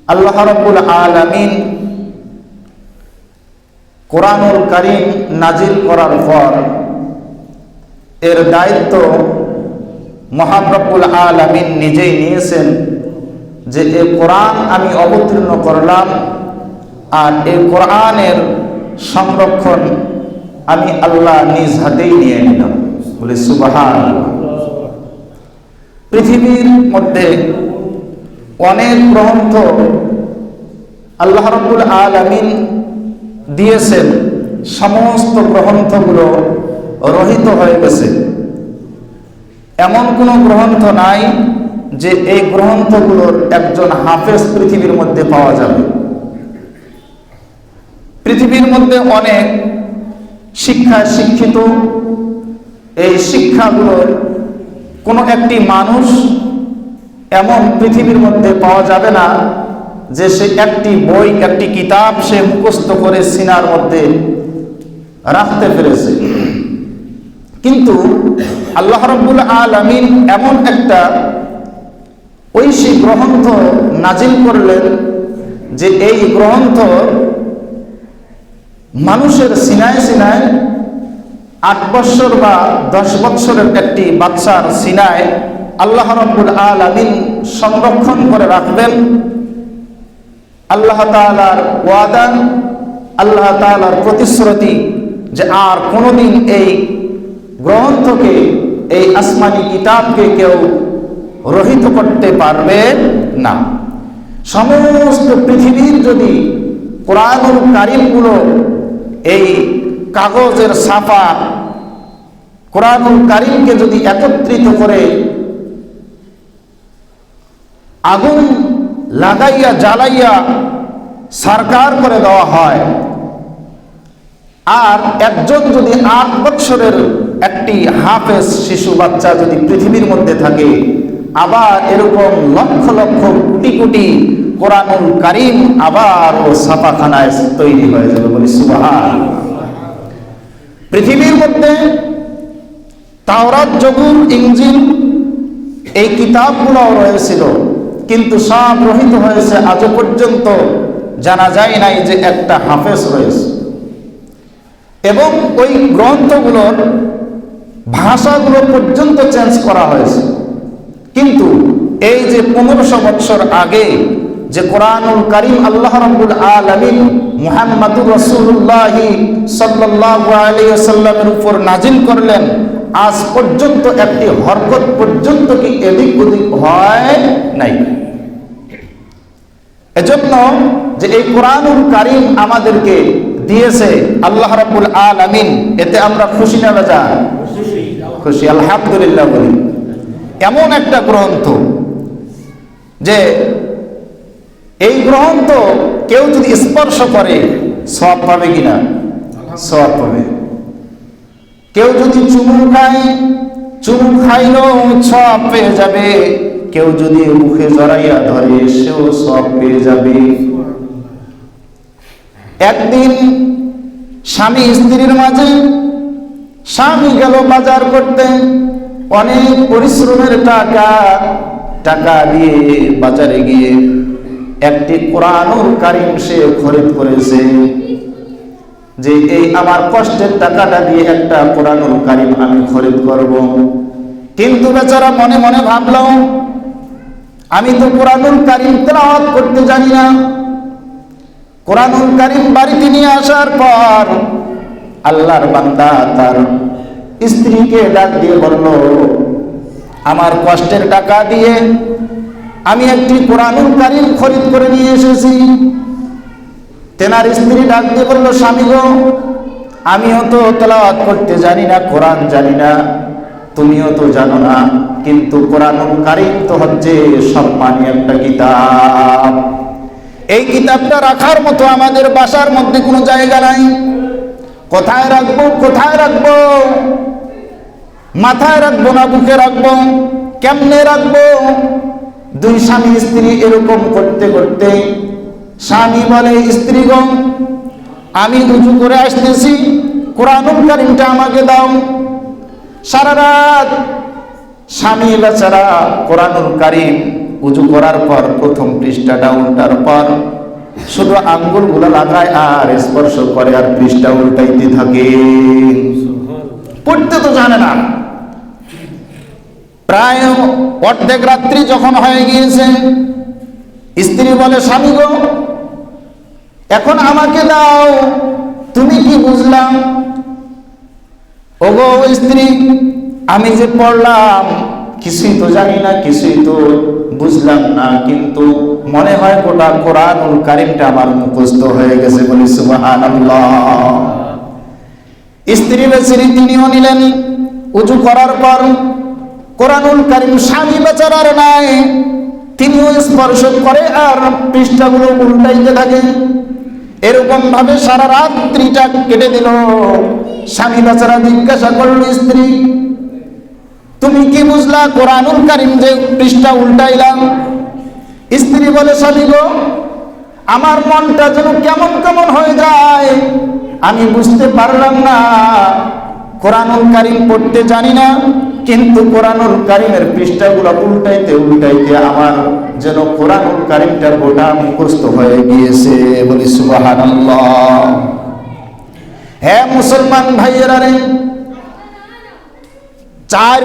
আল্লাহ রাব্বুল আলামিন কোরআনুল কারীম নাজিল করার পর এর দায়িত্ব মহান রব্বুল আলামিন নিজেই নিয়েছেন যে এই কোরআন আমি অবতীর্ণ করলাম আর এই কোরআনের সংরক্ষণ আমি আল্লাহ নিজ হাতেই নিয়ে নিলাম। বলে সুবহানাল্লাহ। পৃথিবীর মধ্যে অনেক গ্রন্থ আল্লাহ রাব্বুল আলামিন দিয়েছেন, সমস্ত গ্রন্থগুলো রহিত হয়ে গেছে। এমন কোনো গ্রন্থ নাই যে এই গ্রন্থগুলোর একজন হাফেজ পৃথিবীর মধ্যে পাওয়া যাবে। পৃথিবীর মধ্যে অনেক শিক্ষায় শিক্ষিত, এই শিক্ষাগুলোর কোনো একটি মানুষ এমন পৃথিবীর মধ্যে পাওয়া যাবে না যে সে একটি বই, একটি কিতাব সে মুখস্থ করে সিনার মধ্যে রাখতে পেরেছে। কিন্তু আল্লাহ রাব্বুল আলামিন এমন একটা ঐশী গ্রন্থ নাজিল করলেন যে এই গ্রন্থ মানুষের সিনায় সিনায় 8 বছর বা 10 বছরের একটি বাচ্চার সিনায় আল্লাহ রাব্বুল আলামিন সংরক্ষণ করে রাখবেন। আল্লাহ তাআলার ওয়াদা, আল্লাহ তাআলার প্রতিশ্রুতি যে আর কোনোদিন এই গ্রন্থকে, এই আসমানি কিতাবকে কেউ রহিত করতে পারবে না। সমস্ত পৃথিবীর যদি কোরআনুল কারীমগুলো, এই কাগজের ছাপা কোরআনুল কারীমকে যদি একত্রিত করে আগুন লাগাইয়া জ্বালাইয়া সারকার করে দেওয়া হয়, আর একজন যদি 8 বছরের একটি হাফেজ শিশু বাচ্চা যদি পৃথিবীর মধ্যে থাকে, আবার এরকম লক্ষ লক্ষ কোটি কোটি কোরআনুল কারীম আবার ও ছাপাখানায় তৈরি হয়ে যাবে। বলি সুবহানাল্লাহ। পৃথিবীর মধ্যে তাওরাত, জবুর, ইনজিল এই কিতাবগুলো রয়েছিল, কিন্তু সব রহিত হয়েছে। আজও পর্যন্ত জানা যায় নাই যে একটা হাফেজ রয়েছে। এবং ওই গ্রন্থগুলোর ভাষাগুলো পর্যন্ত চেঞ্জ করা হয়েছে। কিন্তু এই যে 1500 বছর আগে যে কোরআনুল কারীম আল্লাহ রাব্বুল আলামিন মুহাম্মাদুর রাসূলুল্লাহ সাল্লাল্লাহু আলাইহি ওয়াসাল্লামের উপর নাজিল করলেন, আজ পর্যন্ত একটি হরকত পর্যন্ত কি এদিক ওদিক হয় নাই। এজন্য যে এই কোরআনুল কারীম আমাদেরকে দিয়েছে আল্লাহ রাব্বুল আলামিন, এতে আমরা খুশি না বেজার? খুশি, আলহামদুলিল্লাহ বলি। এমন একটা গ্রন্থ যে এই গ্রন্থ কেউ যদি স্পর্শ করে সওয়াব পাবে কিনা? সওয়াব পাবে। কেউ যদি চুমু খায়, চুমু খাইলেও সওয়াব পেয়ে যাবে। কেউ যদি মুখে জড়াইয়া ধরে সেও সওয়াব পেয়ে যাবে। একদিন স্বামী স্ত্রীর মাঝে, স্বামী গেল বাজার করতে, অনেক পরিশ্রমের টাকা দিয়ে বাজারে গিয়ে একটি কোরআনুল কারীম সে খরিদ করেছে যে এই আমার কষ্টের টাকাটা দিয়ে একটা কোরআনুল কারীম আমি খরিদ করব। কিন্তু বেচারা মনে মনে ভাবলো, আমি তো কোরআনুল কারীম তেলাওয়াত করতে জানি না। কোরআনুল কারীম বাড়িতে নিয়ে আসার পর আল্লাহর বান্দা তার স্ত্রীকে ডাক দিয়ে বলল, আমার কষ্টের টাকা দিয়ে আমি একটি কোরআনুল কারীম খরিদ করে নিয়ে এসেছি। তেনার স্ত্রী ডাক দিয়ে বলল, স্বামী গো, আমিও তো তেলাওয়াত করতে জানি না, কোরআন জানি না, তুমিও তো জানো না, কিন্তু কোরআনুল কারীম তো হচ্ছে সম্মানী একটা কিতাব। এই কিতাবটা রাখার মতো আমাদের বাসার মধ্যে কোনো জায়গা নাই। কোথায় রাখবো, কোথায় রাখবো? মাথায় রাখবো না বুকে রাখবো? কেমনে রাখবো? দুই স্বামী স্ত্রী এরকম করতে করতে স্বামী বলে, স্ত্রী গো, আমি উজু করে আসতেছি, কোরআনুল কারীমটা আমাকে দাও। সারা রাত স্বামী বেচারা কোরআনুল কারীম উজু করার পর প্রথম পৃষ্ঠাটা উল্টার পর শুধু আঙ্গুলগুলো লাগায় আর স্পর্শ করে আর পৃষ্ঠা উল্টাইতে থাকে, পড়তে তো জানে না। প্রায় অর্ধেক রাত্রি যখন হয়ে গিয়েছে, স্ত্রী বলে, স্বামী গো, এখন আমাকে দাও, তুমি কি বুঝলাম? ওগো স্ত্রী, আমি যে পড়লাম কিছুই তো জানি না, কিছুই তো বুঝলাম না, কিন্তু মনে হয় গোটা কোরআনুল কারীমটা আমার মুখস্থ হয়ে গেছে। বলি সুবহানাল্লাহ। স্ত্রী বেচারি তিনিও নিলেন, উজু করার পর কোরআনুল কারীম স্বামী বেচারার নাই, তিনিও স্পর্শ করে আর পৃষ্ঠাগুলো উল্টাইতে থাকে। এরকম ভাবে সারা রাত্রিটা কেটে দিল। স্বামী বেচারা জিজ্ঞাসা করল, স্ত্রী তুমি কি বুঝলা কোরআনুল কারীম যে পৃষ্ঠা উল্টাইলাম? স্ত্রী বলে, স্বামী গো, আমার মনটা যেন কেমন কেমন হয়ে যায়, আমি বুঝতে পারলাম না। কোরআনুল কারীম পড়তে জানি না, কিন্তু কোরআনুল কারীমের পৃষ্ঠাগুলো উল্টাইতে উল্টাইতে আমার যেন কোরআনুল কারীমটা গোটা মুখস্থ হয়ে গিয়েছে। বলি সুবহানাল্লাহ। হ্যাঁ মুসলমান ভাইয়েরা রে, চার